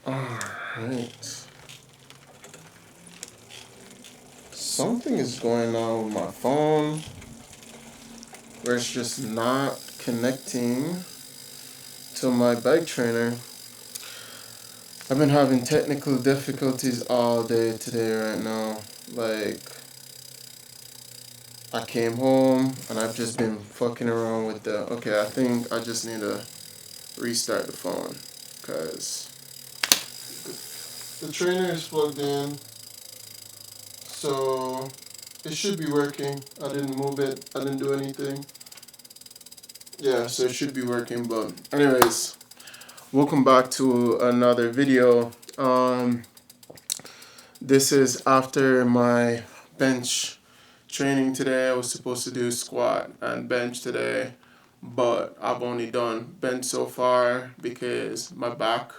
Alright. Something is going on with my phone where it's just not connecting to my bike trainer. I've been having technical difficulties all day today right now. Like, I came home and I've just been fucking around with okay, I think I just need to restart the phone because the trainer is plugged in, so it should be working. I didn't move it, I didn't do anything. Yeah, so it should be working, but anyways, welcome back to another video. This is after my bench training today. I was supposed to do squat and bench today, but I've only done bench so far because my back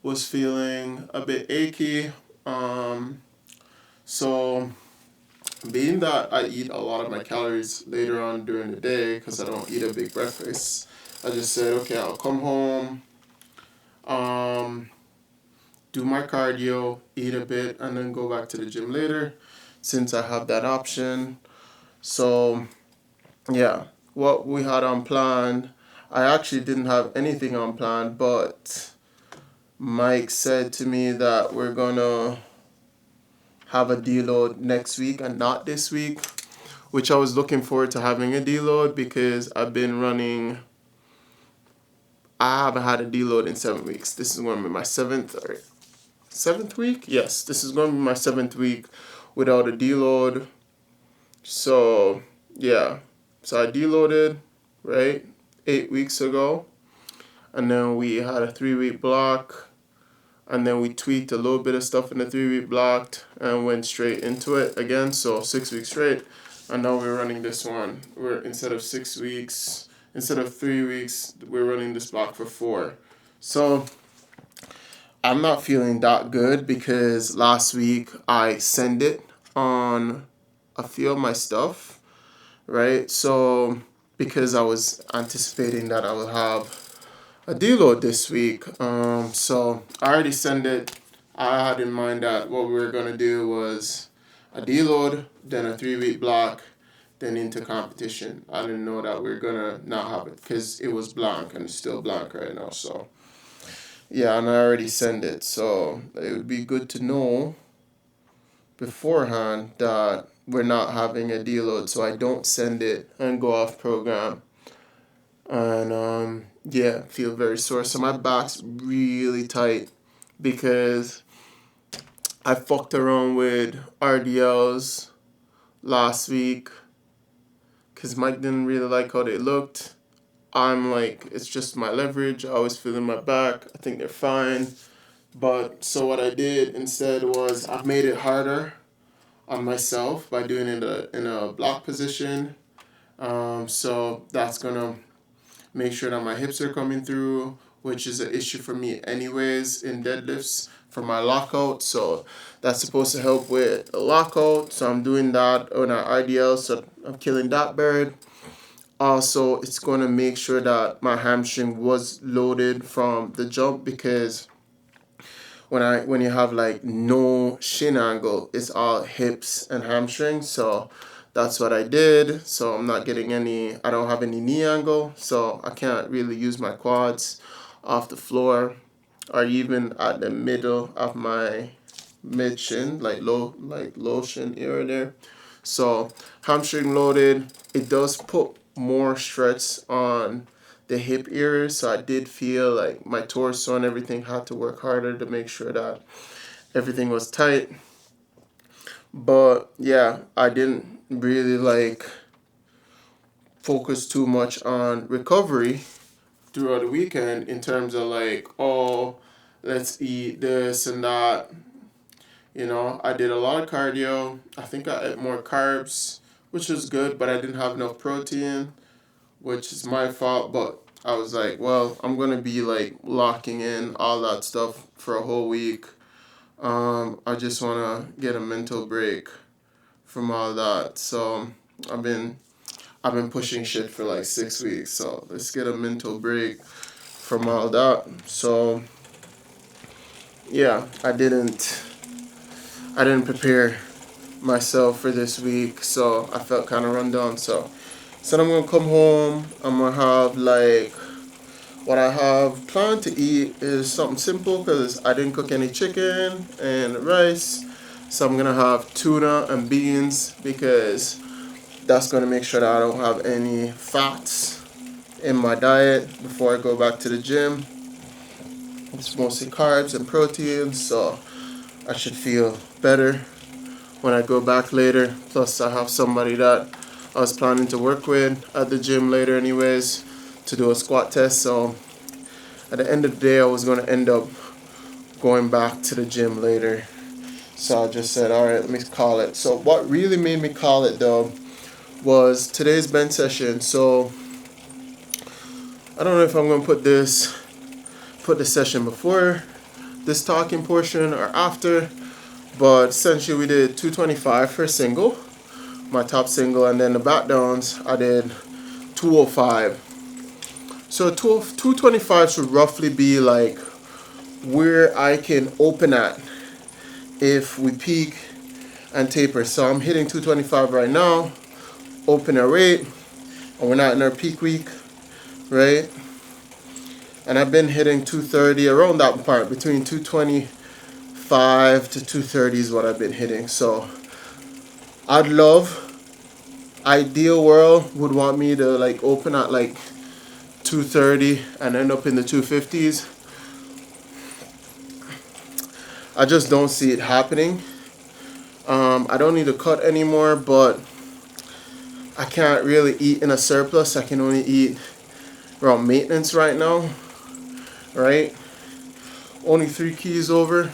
was feeling a bit achy. So being that I eat a lot of my calories later on during the day because I don't eat a big breakfast, I just said, okay, I'll come home, um, do my cardio, eat a bit, and then go back to the gym later since I have that option. So, yeah, what we had on plan, I actually didn't have anything on plan, but Mike said to me that we're gonna have a deload next week and not this week, which I was looking forward to having a deload because I've been running. I haven't had a deload in 7 weeks. This is going to be my seventh week. Yes, this is going to be my 7th week without a deload. So yeah, so I deloaded right 8 weeks ago, and then we had a 3-week block, and then we tweaked a little bit of stuff in the 3-week block and went straight into it again. So 6 weeks straight, and now we're running this one. We're instead of 6 weeks, instead of 3 weeks, we're running this block for 4. So I'm not feeling that good because last week I sent it on a few of my stuff, right? So because I was anticipating that I would have a deload this week, so I already sent it. I had in mind that what we were gonna do was a deload, then a 3-week block, then into competition. I didn't know that we were gonna not have it because it was blank and it's still blank right now. So yeah, and I already sent it. So it would be good to know beforehand that we're not having a deload, so I don't send it and go off program. And yeah, feel very sore. So my back's really tight because I fucked around with RDLs last week because Mike didn't really like how they looked. I'm like, it's just my leverage. I always feel in my back. I think they're fine. But so what I did instead was I made it harder on myself by doing it in a block position. So that's gonna make sure that my hips are coming through, which is an issue for me anyways in deadlifts for my lockout. So that's supposed to help with the lockout. So I'm doing that on our RDL. So I'm killing that bird. Also, it's going to make sure that my hamstring was loaded from the jump because when you have like no shin angle, it's all hips and hamstrings. So that's what I did. So I'm not getting I don't have any knee angle, so I can't really use my quads off the floor or even at the middle of my mid shin, like low shin area there. So hamstring loaded, it does put more stress on the hip area. So I did feel like my torso and everything had to work harder to make sure that everything was tight. But yeah, I didn't really focus too much on recovery throughout the weekend in terms of like, oh, let's eat this and that. I did a lot of cardio. I think I ate more carbs, which was good, but I didn't have enough protein, which is my fault. But I was like, well, I'm going to be like locking in all that stuff for a whole week. I just want to get a mental break from all that. So I've been pushing shit for like 6 weeks. So let's get a mental break from all that. So yeah, I didn't prepare myself for this week, so I felt kind of run down. So I'm gonna come home. I'm gonna have like, what I have planned to eat is something simple because I didn't cook any chicken and rice. So I'm gonna have tuna and beans because that's gonna make sure that I don't have any fats in my diet before I go back to the gym. It's mostly carbs and proteins, so I should feel better when I go back later. Plus, I have somebody that I was planning to work with at the gym later, anyways, to do a squat test. So at the end of the day, I was going to end up going back to the gym later. So I just said, all right, let me call it. So what really made me call it though was today's bench session. So I don't know if I'm going to put the session before this talking portion or after, but essentially we did 225 for a single, my top single, and then the back downs I did 205. So 225 should roughly be like where I can open at if we peak and taper. So I'm hitting 225 right now, open our weight, and we're not in our peak week, right? And I've been hitting 230 around that part, between 225 to 230 is what I've been hitting. So ideal world would want me to like open at like 230 and end up in the 250s. I just don't see it happening. I don't need to cut anymore, but I can't really eat in a surplus. I can only eat around maintenance right now, right? Only 3 keys over,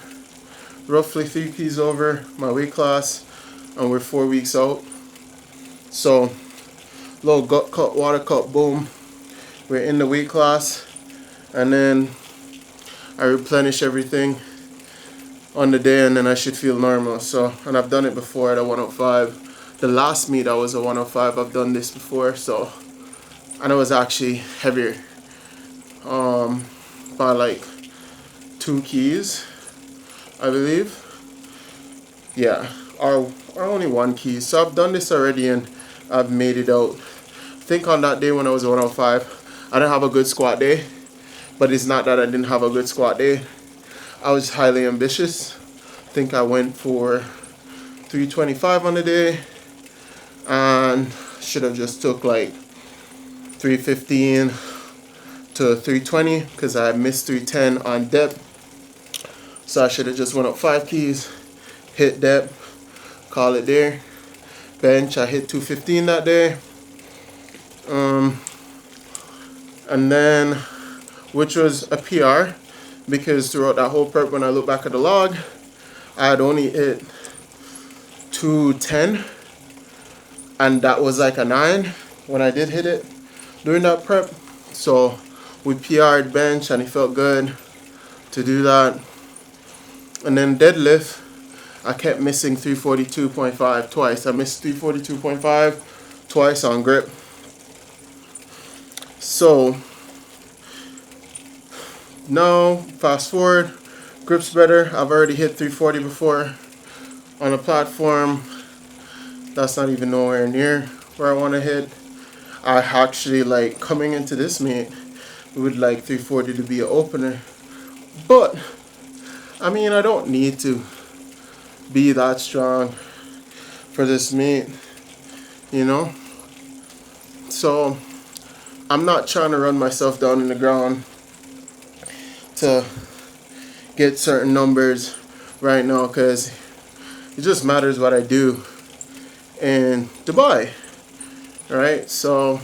roughly 3 keys over my weight class, and we're 4 weeks out. So little gut cut, water cut, boom, we're in the weight class, and then I replenish everything on the day, and then I should feel normal. So, and I've done it before at a 105. The last meet I was a 105. I've done this before, so and it was actually heavier, by like 2 keys, I believe. Yeah, or only 1 key. So I've done this already and I've made it out. I think on that day when I was 105, I didn't have a good squat day, but it's not that I didn't have a good squat day. I was highly ambitious. I think I went for 325 on the day and should have just took like 315 to 320 because I missed 310 on depth. So I should have just went up 5 keys, hit depth, call it there. Bench, I hit 215 that day. And then, which was a PR, because throughout that whole prep, when I look back at the log, I had only hit 210, and that was like a 9 when I did hit it during that prep. So we PR'd bench, and it felt good to do that. And then deadlift, I kept missing 342.5 twice. I missed 342.5 twice on grip. So now, fast forward, grip's better. I've already hit 340 before on a platform. That's not even nowhere near where I want to hit. I actually like coming into this meet would like 340 to be an opener. But I mean, I don't need to be that strong for this meet, you know? So I'm not trying to run myself down in the ground to get certain numbers right now, because it just matters what I do in Dubai, right? So,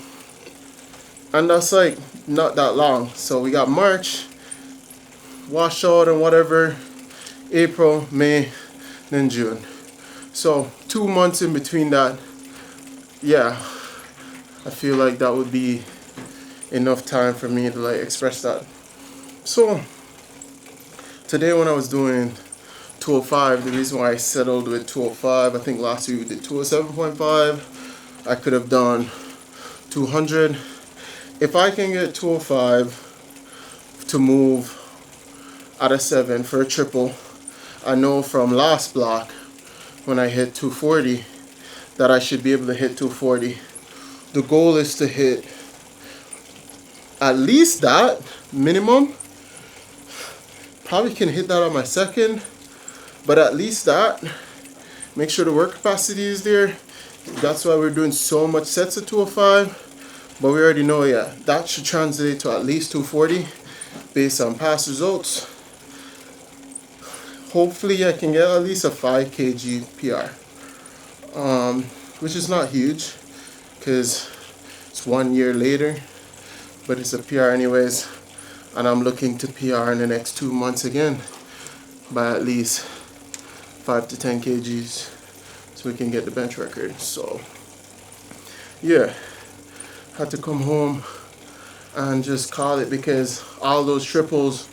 and that's like not that long. So we got March, washout and whatever, April, May, then June. So 2 months in between that. Yeah, I feel like that would be enough time for me to like express that. So today when I was doing 205, the reason why I settled with 205, I think last week we did 207.5. I could have done 200. If I can get 205 to move out of 7 for a triple. I know from last block when I hit 240 that I should be able to hit 240. The goal is to hit at least that minimum. Probably can hit that on my second, but at least that. Make sure the work capacity is there. That's why we're doing so much sets of 205. But we already know, yeah, that should translate to at least 240 based on past results. Hopefully I can get at least a 5 kg PR, which is not huge because it's 1 year later, but it's a PR anyways, and I'm looking to PR in the next 2 months again by at least 5 to 10 kgs so we can get the bench record. So yeah, had to come home and just call it because all those triples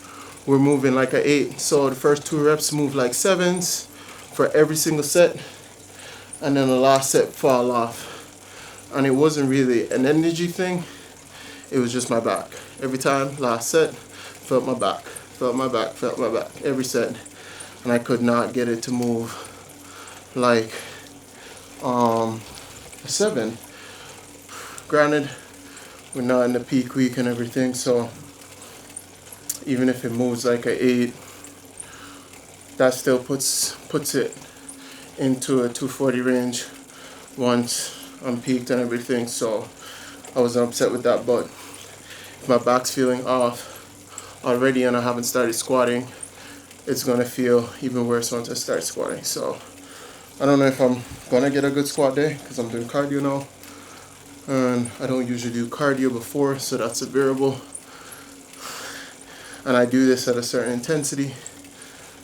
were moving like an 8. So the first 2 reps moved like 7s for every single set, and then the last set fall off. And it wasn't really an energy thing, it was just my back. Every time, last set, felt my back, felt my back, felt my back, every set. And I could not get it to move like a 7. Granted, we're not in the peak week and everything, so even if it moves like an 8, that still puts it into a 240 range once I'm peaked and everything. So I was upset with that, but if my back's feeling off already and I haven't started squatting, it's gonna feel even worse once I start squatting. So I don't know if I'm gonna get a good squat day because I'm doing cardio now, and I don't usually do cardio before, so that's a variable. And I do this at a certain intensity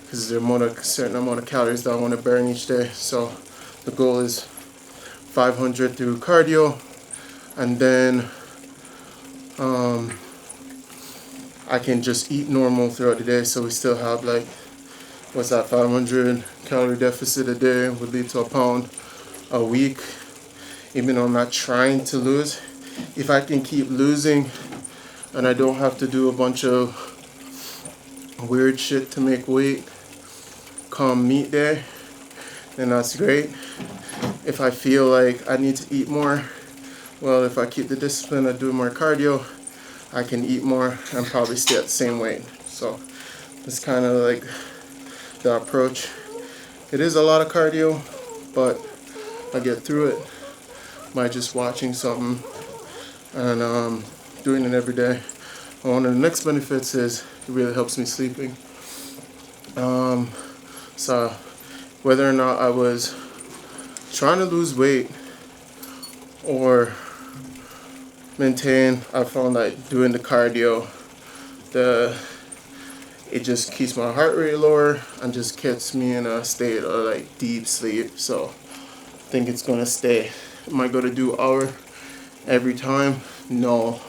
because there's a certain amount of calories that I want to burn each day. So the goal is 500 through cardio, and then I can just eat normal throughout the day. So we still have like, what's that, 500 calorie deficit a day would lead to a pound a week. Even though I'm not trying to lose, if I can keep losing and I don't have to do a bunch of weird shit to make weight come meet day, then that's great. If I feel like I need to eat more, well, if I keep the discipline of doing more cardio, I can eat more and probably stay at the same weight. So it's kind of like the approach. It is a lot of cardio, but I get through it by just watching something and doing it every day. And one of the next benefits is it really helps me sleeping. So whether or not I was trying to lose weight or maintain, I found that doing the cardio, it just keeps my heart rate lower and just keeps me in a state of like deep sleep. So I think it's gonna stay. Am I gonna do hour every time? No.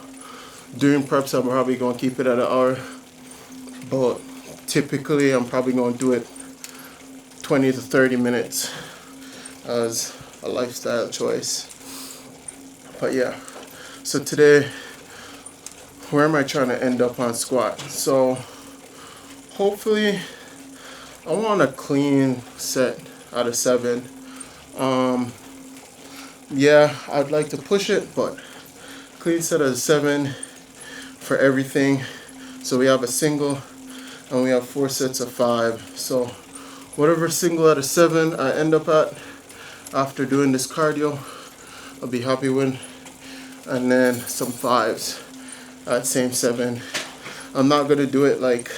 During preps, I'm probably gonna keep it at an hour, but typically I'm probably gonna do it 20 to 30 minutes as a lifestyle choice. But yeah, so today, where am I trying to end up on squat? So hopefully I want a clean set out of 7. Yeah, I'd like to push it, but clean set out of 7 for everything. So we have a single and we have 4 sets of 5. So whatever single out of 7 I end up at after doing this cardio, I'll be happy with. And then some 5s at same 7. I'm not gonna do it like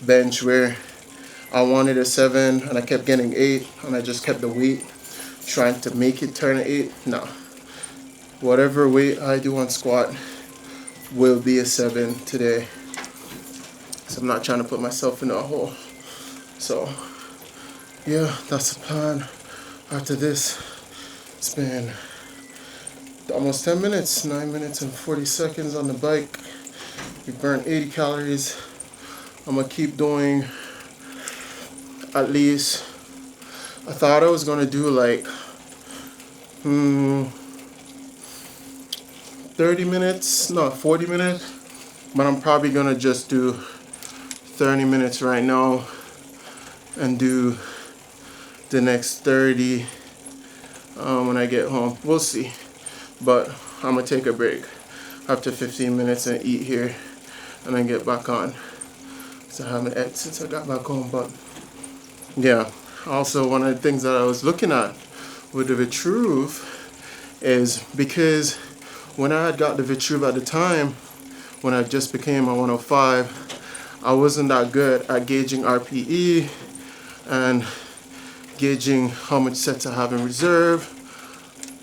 bench where I wanted a 7 and I kept getting 8 and I just kept the weight trying to make it turn 8. No. Whatever weight I do on squat will be a 7 today. So I'm not trying to put myself in a hole. So yeah, that's the plan. After this, it's been almost 10 minutes, 9 minutes and 40 seconds on the bike. We burned 80 calories. I'm gonna keep doing at least, I thought I was gonna do like 30 minutes, no, 40 minutes, But I'm probably gonna just do 30 minutes right now and do the next 30 when I get home. We'll see. But I'm gonna take a break after 15 minutes and eat here and then get back on. So I haven't ate since I got back home. But yeah, also one of the things that I was looking at with the Vitruve is because when I had got the Vitruve at the time, when I just became a 105, I wasn't that good at gauging RPE and gauging how much sets I have in reserve.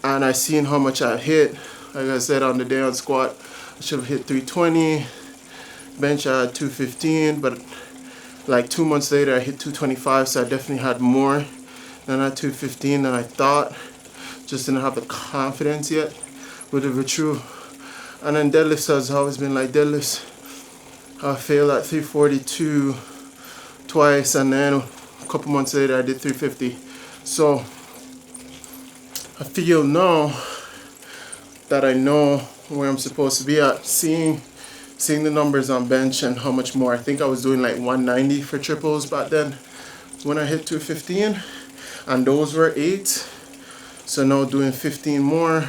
And I seen how much I hit. Like I said, on the day on squat, I should have hit 320. Bench I had 215, but like 2 months later I hit 225, so I definitely had more than at 215 than I thought. Just didn't have the confidence yet with the Vitruve. And then deadlifts has always been like deadlifts. I failed at 342 twice, and then a couple months later I did 350. So I feel now that I know where I'm supposed to be at, seeing the numbers on bench and how much more. I think I was doing like 190 for triples back then when I hit 215, and those were 8. So now doing 15 more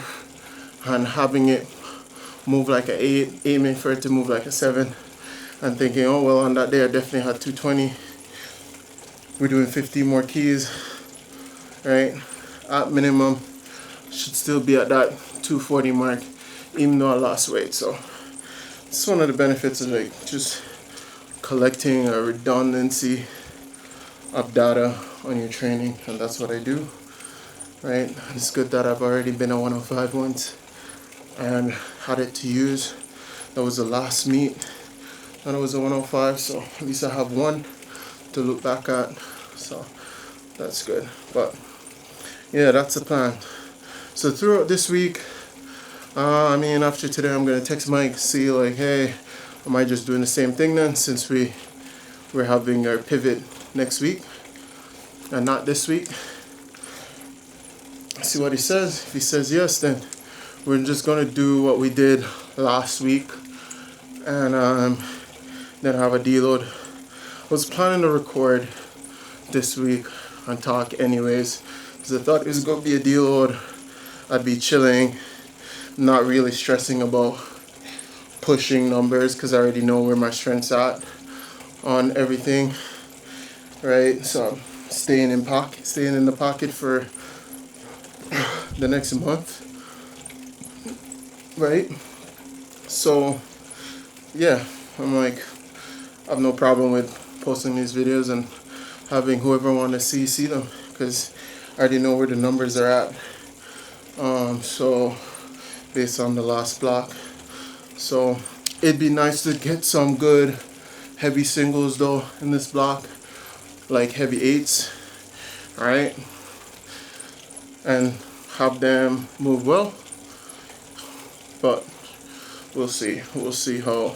and having it move like an 8, aiming for it to move like a 7, and thinking, oh well, on that day I definitely had 220. We're doing 15 more keys, right? At minimum, should still be at that 240 mark, even though I lost weight. So it's one of the benefits of like just collecting a redundancy of data on your training, and that's what I do, right? It's good that I've already been a 105 once and had it to use. That was the last meet and it was a 105, so at least I have one to look back at, so that's good. But yeah, that's the plan. So throughout this week, I mean, after today I'm gonna text Mike, see like, hey, am I just doing the same thing then, since we're having our pivot next week and not this week. See what he says. If he says yes, then we're just gonna do what we did last week and then have a deload. I was planning to record this week and talk anyways, because I thought it was gonna be a deload. I'd be chilling, not really stressing about pushing numbers, because I already know where my strength's at on everything, right? So I'm staying in the pocket for the next month, right? So yeah, I'm like, I have no problem with posting these videos and having whoever want to see them, because I already know where the numbers are at. So based on the last block, so it'd be nice to get some good heavy singles though in this block, like heavy 8s, right? And have them move well. But we'll see how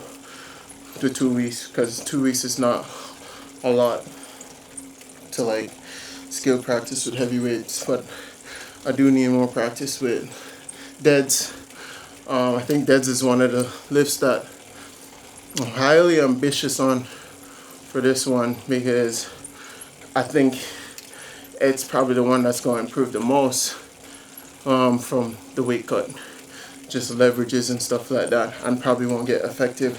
the 2 weeks, because 2 weeks is not a lot to like skill practice with heavy weights, but I do need more practice with deads. I think deads is one of the lifts that I'm highly ambitious on for this one, because I think it's probably the one that's going to improve the most from the weight cut, just leverages and stuff like that, and probably won't get effective.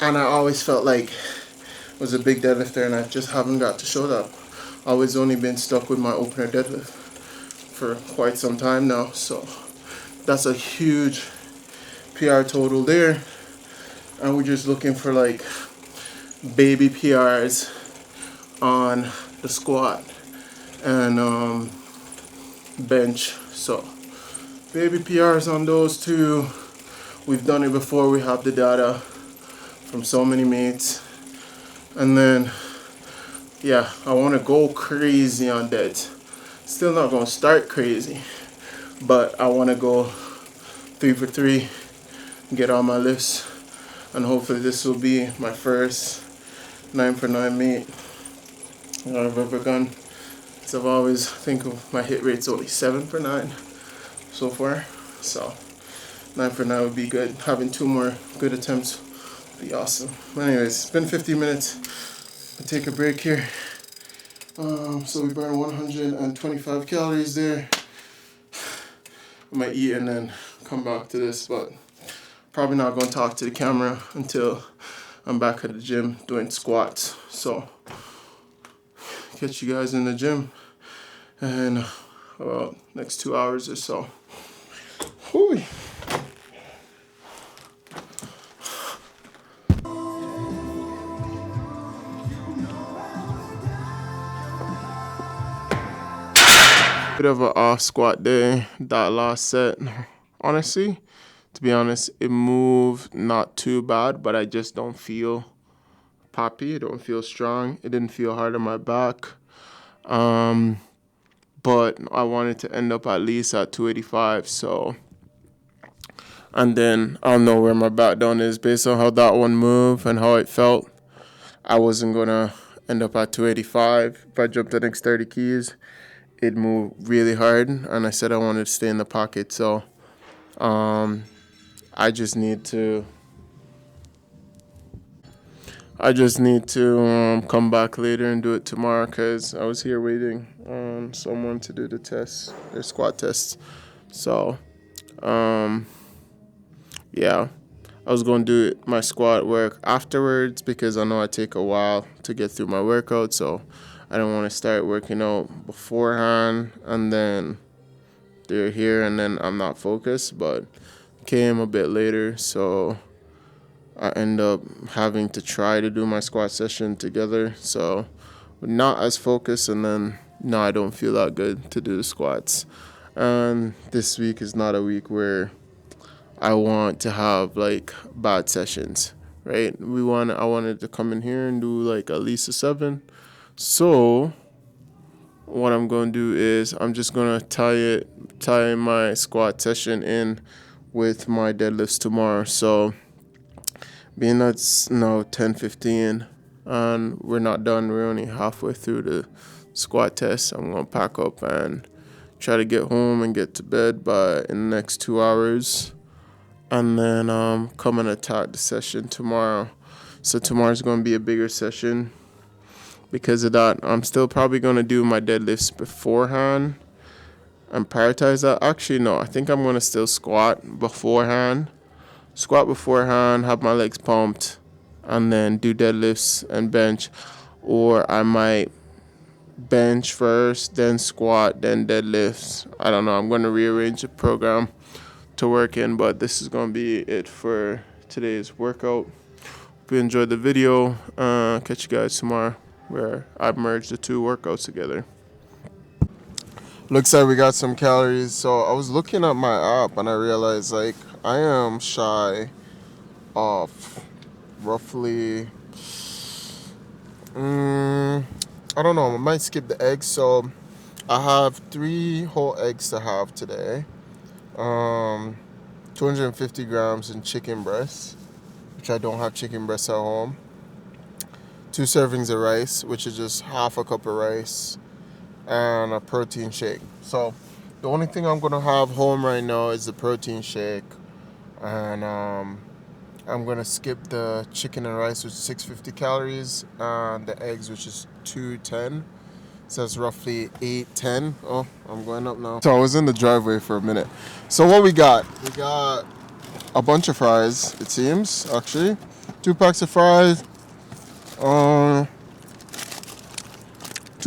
And I always felt like I was a big deadlifter, and I just haven't got to show that. I've always only been stuck with my opener deadlift for quite some time now, so that's a huge PR total there, and we're just looking for like baby PRs on the squat and bench. So baby PRs on those two. We've done it before, we have the data from so many mates. And then yeah, I want to go crazy on deads. Still not going to start crazy, but I want to go 3 for 3, get on my list, and hopefully this will be my first 9 for 9 meet that I've ever done. So I've always think of my hit rate's only 7 for 9 so far, so 9 for 9 would be good. Having 2 more good attempts Be awesome. But anyways, it's been 15 minutes. I'll take a break here. So we burned 125 calories there. I might eat and then come back to this, but probably not going to talk to the camera until I'm back at the gym doing squats. So catch you guys in the gym in about next 2 hours or so. Whew. Bit of an off squat day, that last set. Honestly, to be honest, it moved not too bad, but I just don't feel poppy. I don't feel strong. It didn't feel hard on my back. But I wanted to end up at least at 285, so. And then I'll know where my back down is based on how that one moved and how it felt. I wasn't going to end up at 285. If I jumped the next 30 keys, it moved really hard, and I said I wanted to stay in the pocket, so I just need to come back later and do it tomorrow, because I was here waiting on someone to do the test, their squat test. So yeah, I was going to do my squat work afterwards because I know I take a while to get through my workout, so I don't want to start working out beforehand and then they're here and then I'm not focused, but came a bit later, so I end up having to try to do my squat session together, so not as focused, and then no, I don't feel that good to do the squats. And this week is not a week where I want to have like bad sessions, right? I wanted to come in here and do like at least a 7. So what I'm going to do is I'm just going to tie my squat session in with my deadlifts tomorrow. So being that's now 10:15 and we're not done, we're only halfway through the squat test, I'm going to pack up and try to get home and get to bed in the next 2 hours, and then come and attack the session tomorrow. So tomorrow's going to be a bigger session. Because of that, I'm still probably going to do my deadlifts beforehand and prioritize that. Actually, no, I think I'm going to still squat beforehand, have my legs pumped, and then do deadlifts and bench. Or I might bench first, then squat, then deadlifts. I don't know. I'm going to rearrange the program to work in, but this is going to be it for today's workout. Hope you enjoyed the video. Catch you guys tomorrow, where I've merged the 2 workouts together. Looks like we got some calories. So I was looking at my app and I realized like I am shy of roughly, I don't know, I might skip the eggs. So I have 3 whole eggs to have today. 250 grams in chicken breasts, which I don't have chicken breasts at home. 2 servings of rice, which is just half a cup of rice, and a protein shake. So the only thing I'm going to have home right now is the protein shake, and I'm going to skip the chicken and rice, which is 650 calories, and the eggs, which is 210. So that's roughly 810. Oh, I'm going up now. So I was in the driveway for a minute. So what we got a bunch of fries, it seems, actually. 2 packs of fries. 2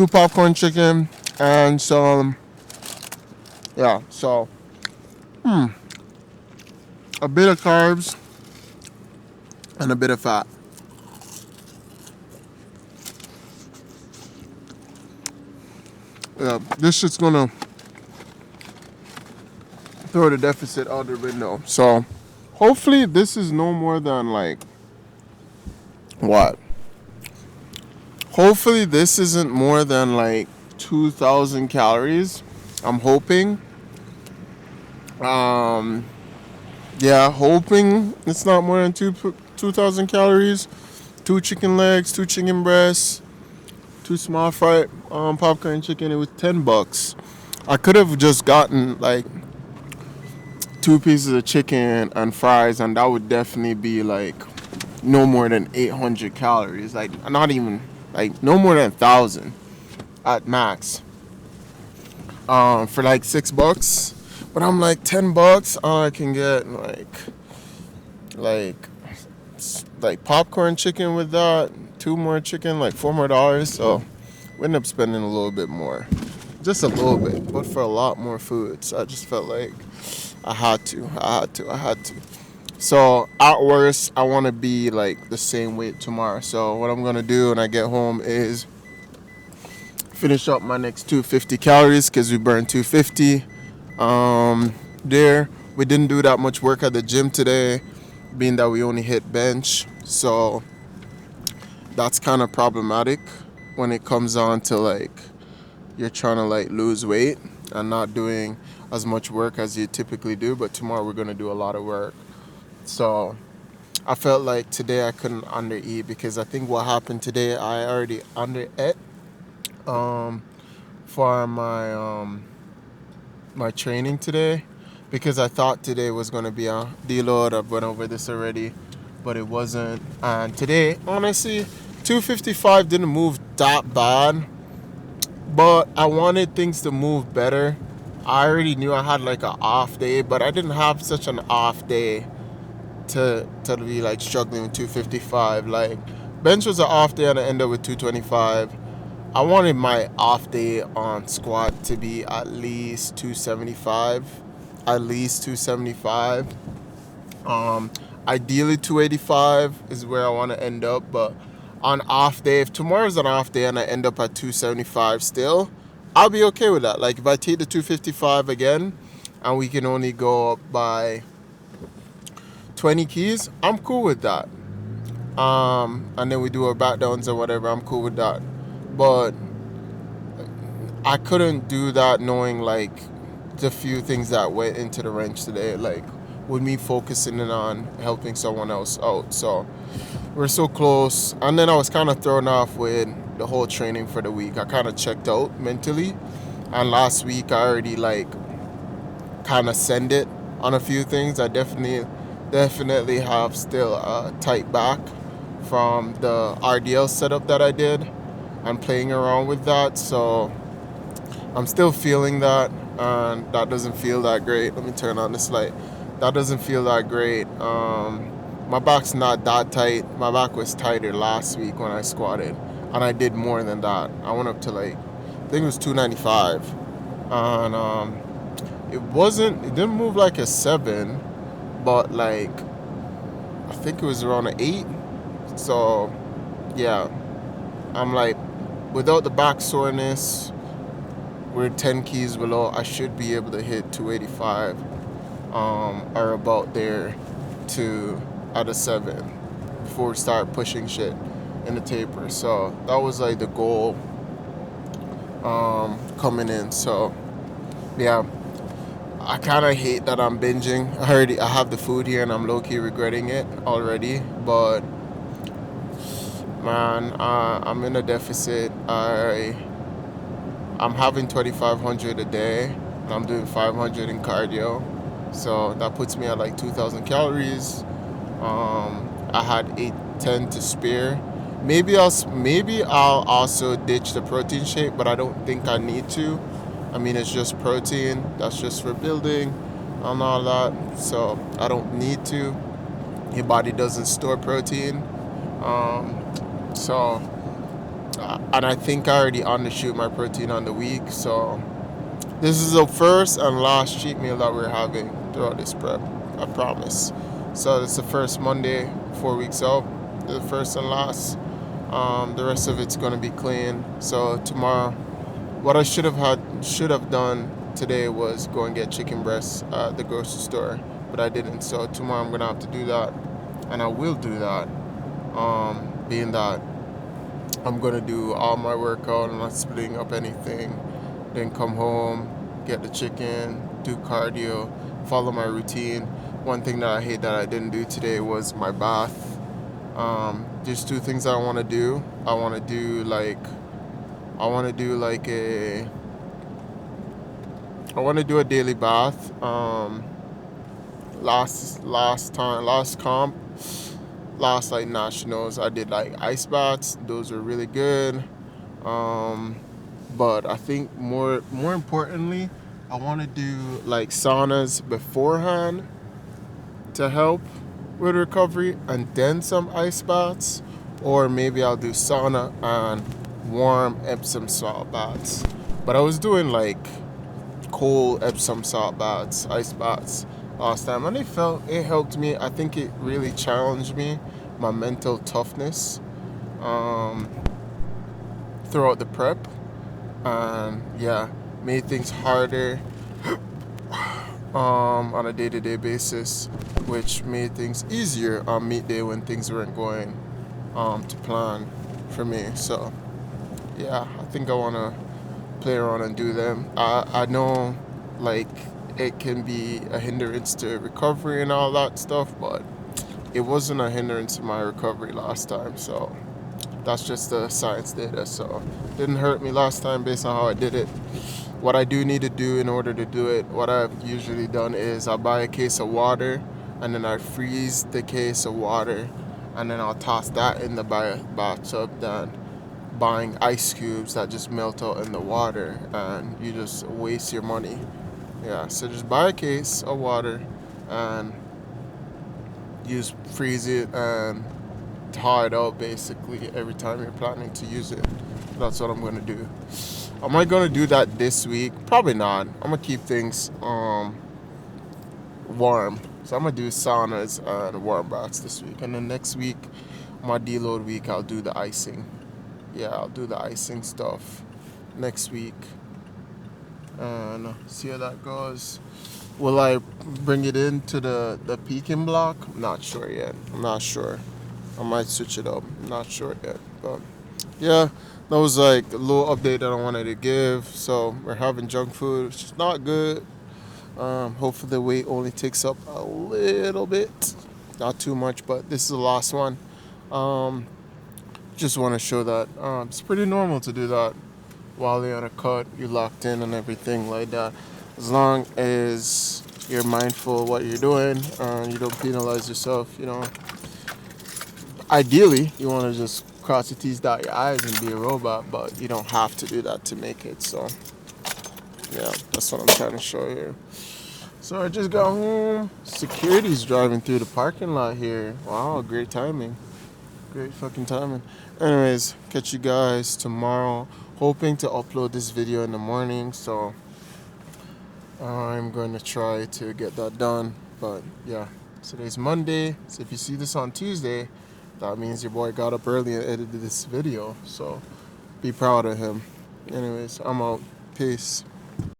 popcorn chicken and some, a bit of carbs and a bit of fat. Yeah, this shit's gonna throw the deficit out the window. So hopefully this is no more than like what? Hopefully this isn't more than like 2,000 calories. I'm hoping. Hoping it's not more than 2,000 calories. 2 chicken legs, 2 chicken breasts, 2 small fried popcorn chicken. It was $10. I could have just gotten like 2 pieces of chicken and fries, and that would definitely be like no more than 800 calories. Like not even like no more than 1,000 at max. For like $6. But I'm like $10. I can get like like popcorn chicken with that, two more chicken, like $4 more. So we end up spending a little bit more, just a little bit, but for a lot more food. So I just felt like I had to. So at worst, I want to be like the same weight tomorrow. So what I'm gonna do when I get home is finish up my next 250 calories because we burned 250. There we didn't do that much work at the gym today, being that we only hit bench. So that's kind of problematic when it comes on to like you're trying to like lose weight and not doing as much work as you typically do. But tomorrow we're gonna do a lot of work. So I felt like today I couldn't undereat because I think what happened today I already underate for my training today because I thought today was gonna be a deload. I've went over this already, but it wasn't. And today, honestly, 255 didn't move that bad, but I wanted things to move better. I already knew I had like an off day, but I didn't have such an off day to be like struggling with 255. Like bench was an off day and I ended up with 225. I wanted my off day on squat to be at least 275. At least 275. Ideally 285 is where I want to end up, but on off day, if tomorrow's an off day and I end up at 275 still, I'll be okay with that. Like if I take the 255 again and we can only go up by 20 keys, I'm cool with that. And then we do our back downs or whatever, I'm cool with that. But I couldn't do that knowing like the few things that went into the wrench today, like with me focusing in on helping someone else out. So we're so close. And then I was kind of thrown off with the whole training for the week. I kind of checked out mentally. And last week I already like kind of send it on a few things. I definitely have still a tight back from the RDL setup that I did. I'm playing around with that, so I'm still feeling that, and that doesn't feel that great. Let me turn on this light. That doesn't feel that great. My back's not that tight. My back was tighter last week when I squatted, and I did more than that. I went up to like, I think it was 295, and it didn't move like a 7, but like, I think it was around an 8. So, yeah, I'm like, without the back soreness, we're 10 keys below. I should be able to hit 285 or about there to at a 7 before we start pushing shit in the taper. So that was like the goal coming in. So yeah, I kind of hate that I'm binging. I have the food here and I'm low-key regretting it already, but man, I'm in a deficit. I'm having 2,500 a day, and I'm doing 500 in cardio, so that puts me at like 2,000 calories. I had 810 to spare. Maybe I'll also ditch the protein shake, but I don't think I need to. I mean, it's just protein. That's just for building and all that, so I don't need to. Your body doesn't store protein. So, and I think I already undershoot my protein on the week. So, this is the first and last cheat meal that we're having throughout this prep. I promise. So, it's the first Monday, 4 weeks out. The first and last. The rest of it's gonna be clean. So tomorrow, what I should have done today was go and get chicken breasts at the grocery store, but I didn't. So tomorrow I'm gonna have to do that, and I will do that. Being that I'm gonna do all my workout and not splitting up anything, then come home, get the chicken, do cardio, follow my routine. One thing that I hate that I didn't do today was my bath. There's two things I want to do. I want to do like a daily bath. Last comp, last like nationals, I did like ice baths. Those were really good. Um, but I think more importantly, I want to do like saunas beforehand to help with recovery, and then some ice baths, or maybe I'll do sauna and warm Epsom salt baths. But I was doing like cold Epsom salt baths, ice baths last time, and it helped me. I think it really challenged me, my mental toughness um, throughout the prep, and yeah, made things harder on a day-to-day basis, which made things easier on meet day when things weren't going to plan for me. So yeah, I think I want to play around and do them. I know like it can be a hindrance to recovery and all that stuff, but it wasn't a hindrance to my recovery last time. So that's just the science data. So it didn't hurt me last time based on how I did it. What I do need to do in order to do it, what I've usually done is I'll buy a case of water, and then I freeze the case of water, and then I'll toss that in the bathtub. Then buying ice cubes that just melt out in the water, and you just waste your money. Yeah, so just buy a case of water and use freeze it and thaw it out basically every time you're planning to use it. That's what I'm gonna do. Am I gonna do that this week? Probably not. I'm gonna keep things warm. So I'm gonna do saunas and warm baths this week, and then next week, my deload week, I'll do the icing. Yeah, I'll do the icing stuff next week and see how that goes. Will I bring it into the peaking block? I'm not sure yet. I'm not sure. I might switch it up. I'm not sure yet. But yeah, that was like a little update that I wanted to give. So we're having junk food, which is not good. Hopefully the weight only takes up a little bit, not too much. But this is the last one. Um, just want to show that it's pretty normal to do that while you're on a cut. You're locked in and everything like that. As long as you're mindful of what you're doing and you don't penalize yourself, Ideally, you want to just cross your T's, dot your I's, and be a robot, but you don't have to do that to make it. So, yeah, that's what I'm trying to show here. So I just got home. Security's driving through the parking lot here. Wow, great timing. Great fucking timing. Anyways, catch you guys tomorrow. Hoping to upload this video in the morning, so I'm going to try to get that done. But yeah, today's Monday, so if you see this on Tuesday, that means your boy got up early and edited this video. So be proud of him. Anyways, I'm out. Peace.